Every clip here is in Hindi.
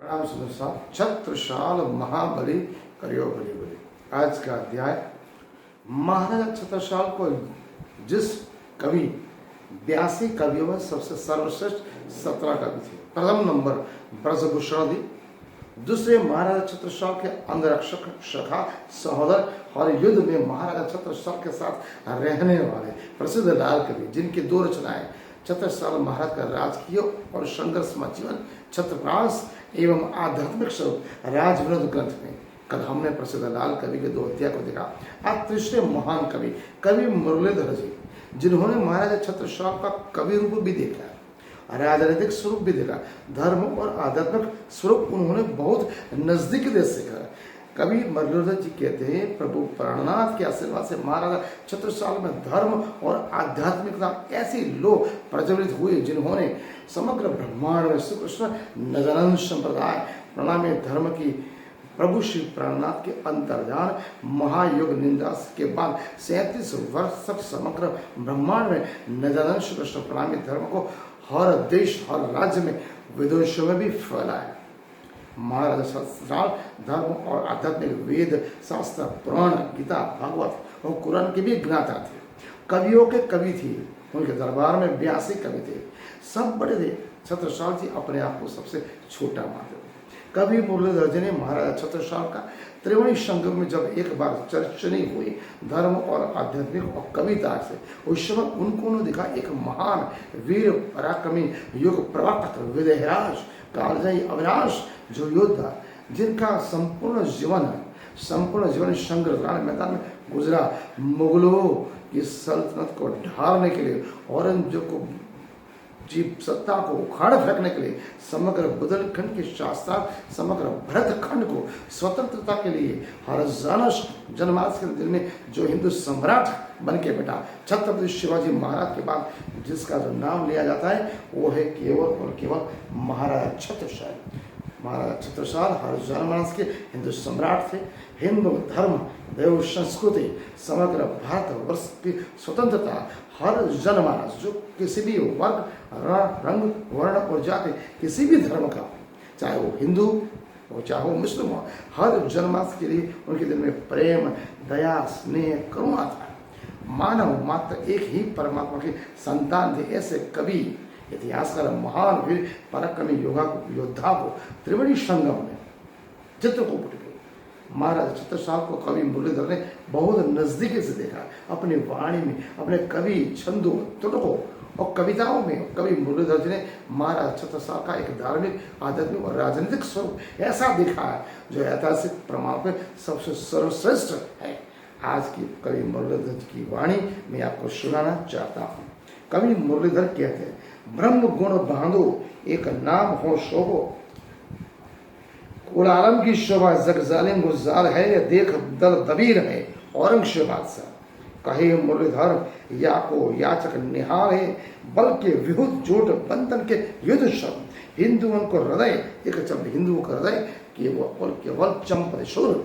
प्रणाम सुनसा छत्रसाल महाबली करियो बली बली। आज का अध्याय महाराजा छत्रसाल को जिस कवि 82 कवियों में सबसे सर्वश्रेष्ठ 17 कवि थे। प्रथम नंबर ब्रजभूषण दी, दूसरे महाराजा छत्रसाल के अंगरक्षक सखा सहोदर और युद्ध में महाराजा छत्रसाल के साथ रहने वाले प्रसिद्ध लाल कवि, जिनकी दो रचनाएं छत्रसाल महाराज का राजकीय और संघर्षमय जीवन छत्रप्रास एवं आध्यात्मिक स्वरूप राजविनोद ग्रंथ में। कल हमने प्रसिद्ध लाल कवि के 2 अध्याय को देखा। आज तीसरे महान कवि कवि मुरलीधर जी, जिन्होंने महाराजा छत्रसाल का कवि रूप भी देखा, राजनीतिक स्वरूप भी देखा, धर्म और आध्यात्मिक स्वरूप उन्होंने बहुत नजदीक से सीखा। कवि मुरलीधर जी कहते हैं, प्रभु प्राणनाथ के आशीर्वाद से महाराजा छत्रसाल में धर्म और आध्यात्मिकता ऐसी लो प्रज्वलित हुई, जिन्होंने समग्र ब्रह्मांड में श्री कृष्ण नगरानंद संप्रदाय प्रणामी धर्म की प्रभु श्री प्राणनाथ के अंतर्धान महायोग निंदा के बाद 37 वर्ष तक समग्र ब्रह्मांड में नगरानंद श्री कृष्ण प्रणामी धर्म को हर देश हर राज्य में विदेशों में भी फैलाया। महाराजा छत्रसाल धर्म और आध्यात्मिक वेद शास्त्र पुराण गीता भागवत और कुरान के भी ज्ञाता थे। कवियों के कवि थे। उनके दरबार में 82 कवि थे। सब बड़े थे। छत्रसाल जी अपने आप को सबसे छोटा मानते थे। कवि मुरलीधर जी ने महाराजा छत्रसाल का त्रिवेणी संगम में जब एक बार चर्चनी हुई धर्म और आध्यात्मिक और कविता से, उस समय उनको दिखा एक महान वीर पराक्रमी युग प्रवर्तक विदेहराज कालजयी अविनाश जो योद्धा, जिनका संपूर्ण जीवन संग्राम मैदान में गुजरा। मुगलों की सल्तनत को ढालने के लिए, औरंगजेब को जीप सत्ता को उखाड़ फेंकने के लिए, समग्र बुंदेलखंड के शासक समग्र भरत खंड को स्वतंत्रता के लिए हर जनमानस के दिल में जो हिंदू सम्राट बन के बैठा, छत्रपति शिवाजी महाराज के बाद जिसका जो नाम लिया जाता है वो है केवल और केवल महाराजा छत्रसाल। महाराजा छत्रसाल हर जनमानस के हिंदू सम्राट थे। हिंदू धर्म देव संस्कृति समग्र भारत वर्ष की स्वतंत्रता हर जनमानस जो किसी भी वर्ग रंग वर्ण और जाति किसी भी धर्म का, चाहे वो हिंदू हो चाहे वो मुस्लिम हो, हर जनमानस के लिए उनके दिल में प्रेम दया स्नेह करुणा था। मानव मात्र एक ही परमात्मा के संतान थे। ऐसे कवि इतिहासकार महान वीर पराक्रमी योद्धा को त्रिवेणी संगम में चित्रकूट के महाराजा छत्रसाल को कवि मुरलीधर ने बहुत नजदीकी से देखा। अपनी वाणी में, अपने कवि छंदों तुटकों और कविताओं में कवि मुरलीधर जी ने महाराजा छत्रसाल का एक धार्मिक आध्यात्मिक और राजनीतिक स्वरूप ऐसा दिखा है जो ऐतिहासिक प्रमाण पर सबसे सर्वश्रेष्ठ है। आज की कवि मुरलीधर जी की वाणी मैं आपको सुनाना चाहता हूँ। कवि मुरलीधर कहते हैं, ब्रह्म गुण बांधो एक नाम हो शोभो, कुलालम की शोभा जग जालिम गुजार है, या देख दल दबीर है औरंगजेब बादशाह। कहे मुरलीधर या को याचक निहार है, बल के विहुत जोट बंधन के युद्ध शब्द हिंदुओं को हृदय एक चंप हिंदुओं का हृदय केवल चंप शूर।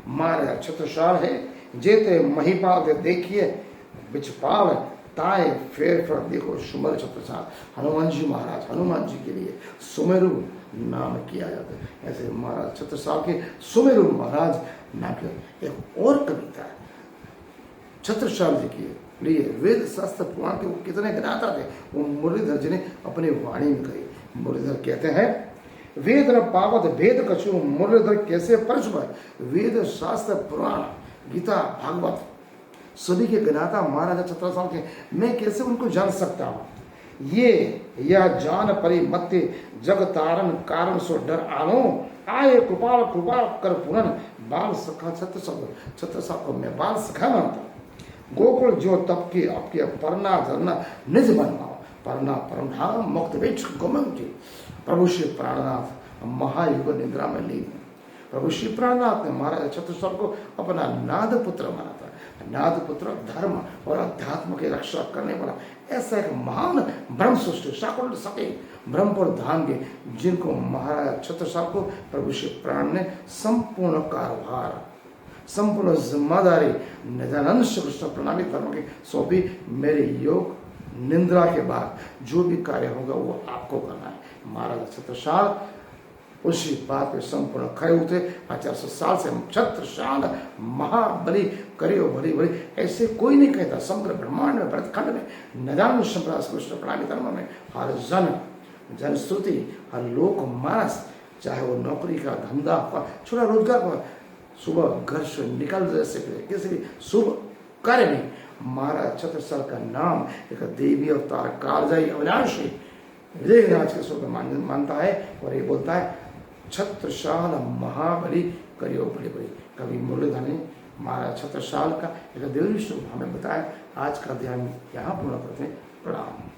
महाराजा छत्रसाल है जेते महिपाल दे देखिए बिचपाल ताए फेर देखो सुमेरु छत्रसाल। हनुमान जी महाराज, हनुमान जी के लिए सुमेरु नाम किया जाता है। ऐसे महाराज छत्रसाल के सुमेरु महाराज नाम किया। एक और कविता है छत्रसाल जी के लिए, वेद शास्त्र पुराण के वो कितने ज्ञाता थे, वो मुरलीधर जी ने अपनी वाणी में कही। मुरलीधर कहते हैं, वेद न पावत भेद कछु मुरलीधर कैसे परचुआ। वेद शास्त्र पुराण गीता भागवत सभी के ज्ञाता महाराजा छत्रसाल के, मैं कैसे उनको जान सकता हूँ। ये या जान परी मत्ते जग तारण कारण सो डर आनो, आए कृपाल कर पूरन बाल सखा छत्रसाल को मैं बाल सखा मानता हूँ। गोकुल जो तब के आपके परना झरना निज बनवाओ, परना परमधाम मुक्त बेच गोमंग जी। प्रभु श्री प्राणनाथ महायुग निद्रा में लीन। प्रभु श्री प्राणनाथ ने महाराजा छत्रसाल को अपना नाद पुत्र माना था। नाद पुत्र धर्म और अध्यात्म की रक्षा करने वाला ऐसा एक महान ब्रह्म सृष्टि साकुल सके ब्रह्मपुर धाम के, जिनको महाराजा छत्रसाल को प्रभु श्री प्राण ने संपूर्ण कारभार संपूर्ण जिम्मेदारी नित्यानंद श्री कृष्ण प्रणामी धर्म की सौंपी। मेरे योग निंद्रा के बाद जो भी कार्य होगा वो आपको करना है। महाराजा छत्रसाल उसी बात पे संपूर्ण खड़े होते। 400 साल से हम छत्रशाल महाबली करियो भली भली, ऐसे कोई नहीं कहता। समग्र ब्रह्मांड में, भरतखंड में, निदान संप्रदाय कृष्ण प्रणामी धर्म में हर जन स्तुति, हर लोक मानस, चाहे वो नौकरी का, धंधा का, छोटा रोजगार का, सुबह घर से निकल जैसे किसी भी शुभ कार्य में महाराज छत्रसाल का नाम एक देवी अवतार कालजाई अविनाशी विजयराज के स्वरूप मानता है और ये बोलता है छत्रसाल महाबली करियो बड़ी बड़ी। कवि मुरलीधर ने महाराज छत्रसाल का एक देवी स्वरूप हमें बताया। आज का ध्यान यहाँ पूर्ण करते हैं। प्रणाम।